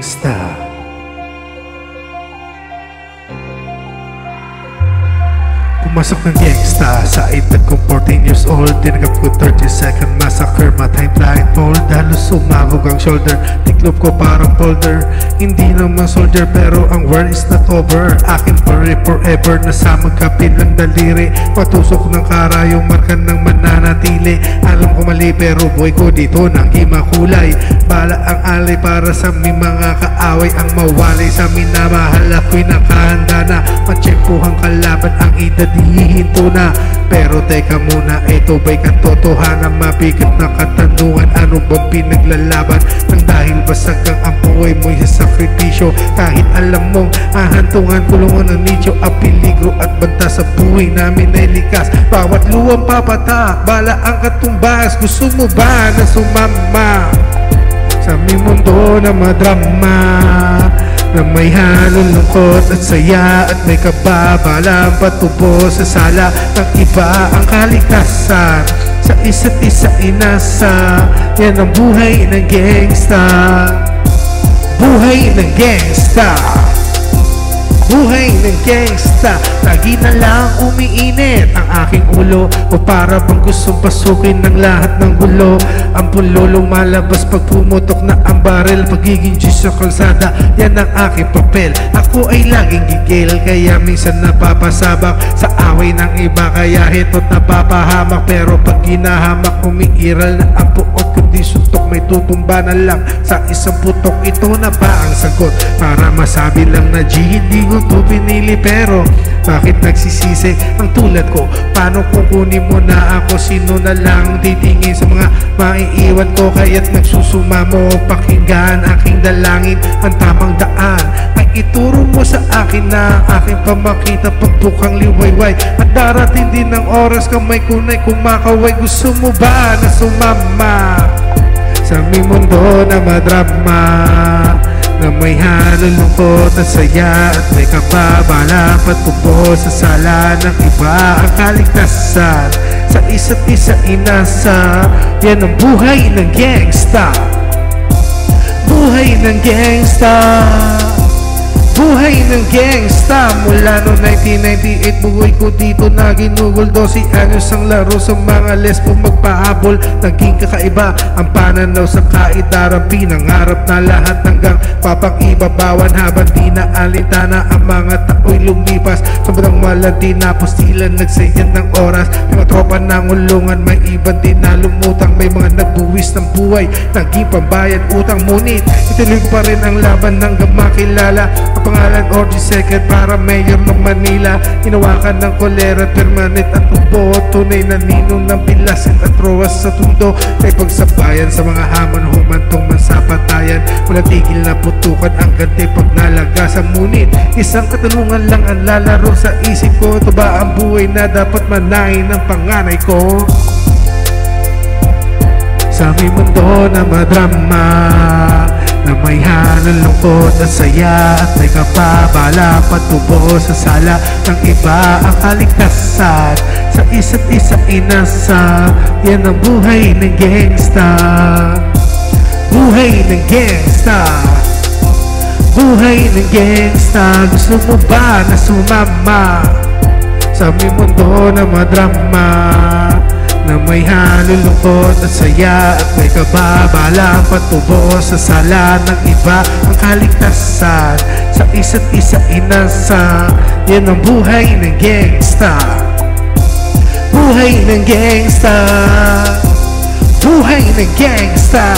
gangsta. Pumasok ng gangsta sa edad kong 14 years old. Tinagap ko 30-second massacre, matay blindfold. Halos umabog ang shoulder, tiklop ko parang folder. Hindi naman soldier pero ang war is not over. Akin forever, nasamang kapilang daliri. Patusok ng karayong marka ng mananatili. Alam ko mali pero boy ko dito nang makulay. Bala ang alay para sa may mga kaaway. Ang mawalay sa minamahal ako'y nakahanda na. Matsyempuhang kalaban ang edad hihinto na. Pero teka muna, ito ba'y katotohanan? Mabigat na katanungan, ano bang pinaglalaban? Nang dahil basag ang buhay mo'y sa sakripisyo. Kahit alam mong ahantungan, kulungan ng nicho. Ang peligro at banta sa buhay namin ay likas. Bawat luwang papatak, bala ang katumbas. Gusto mo ba na sumama sa aming mundo na madrama, na may halong lungkot at saya at may kababalang patubo sa sala ng iba ang kaligtasan. Sa isa't isa inasa, yan ang buhay ng gangsta. Buhay ng gangsta. Buhay ng gangsta. Lagi na lang umiinit ang aking ulo, o para bang gustong pasukin ng lahat ng gulo. Ang pulo lumalabas pag pumutok na ang barel. Pagiging Diyos sa kalsada, yan ang aking papel. Ako ay laging gigil, kaya minsan napapasabak sa away ng iba. Kaya hito't napapahamak, pero pag ginahamak umiiral na ang puot. Kundi suntok may tutumba na lang sa isang putok. Ito na ba ang sagot para masabi lang na G, hindi ko to pinili? Pero bakit nagsisisi ang tulad ko? Paano kukunin mo na ako? Sino na lang titingin sa mga maiiwan ko? Kaya't nagsusuma mo, pakinggan aking dalangin. Ang tamang daan ay ituro mo sa akin na aking pamakita pagbukang liwayway. At darating din ng oras kamay kunay kumakaway. Gusto mo ba na sumama sa aming mundo na madrama, na may halong lungkot at saya at may kapabalang patubo sa sala ng iba ang kaligtasan. Sa isa't isa inasa, yan ang buhay ng gangsta. Buhay ng gangsta. Buhay ng gangsta. Mula noong 1998 buhay ko dito na ginugol. 12 anyos ang laro sa mga lesbo magpahabol. Naging kakaiba ang pananaw sa kaidaran. Pinangarap na lahat hanggang papang-ibabawan. Habang di na alintana ang mga tao'y lumipas. Sobrang malandi na po sila nagsayad ng oras. May mga tropa ng ulungan, may ibang din na lumutang. May mga nagbuwis ng buhay, naging pambayad utang. Ngunit ituloy pa rin ang laban hanggang makilala pangalan Orgy Second para mayor ng Manila. Inawakan ng kolera, permanent at ubo. Tunay na ninong ng pilasin at roas sa tundo. Kay pagsabayan sa mga hamon, humantong man sa patayan. Walang tigil na putukan ang ganti pag nalagasan. Ngunit isang katanungan lang ang lalaro sa isip ko. Ito ba ang buhay na dapat manahin ng panganay ko? Sa aming mundo na madrama, na may halong lungkot at saya at may kapabala patubo sa sala ng iba ang kaligtasan. Sa isa't isa inasa, yan ang buhay ng gangsta. Buhay ng gangsta. Buhay ng gangsta. Gusto mo ba na sumama sa aming mundo na madrama, na may halong lungkot at saya at may kababalang patubo sa sala ng iba ang kaligtasan. Sa isa't isa inasa, yan ang buhay ng gangsta. Buhay ng gangsta. Buhay ng gangsta.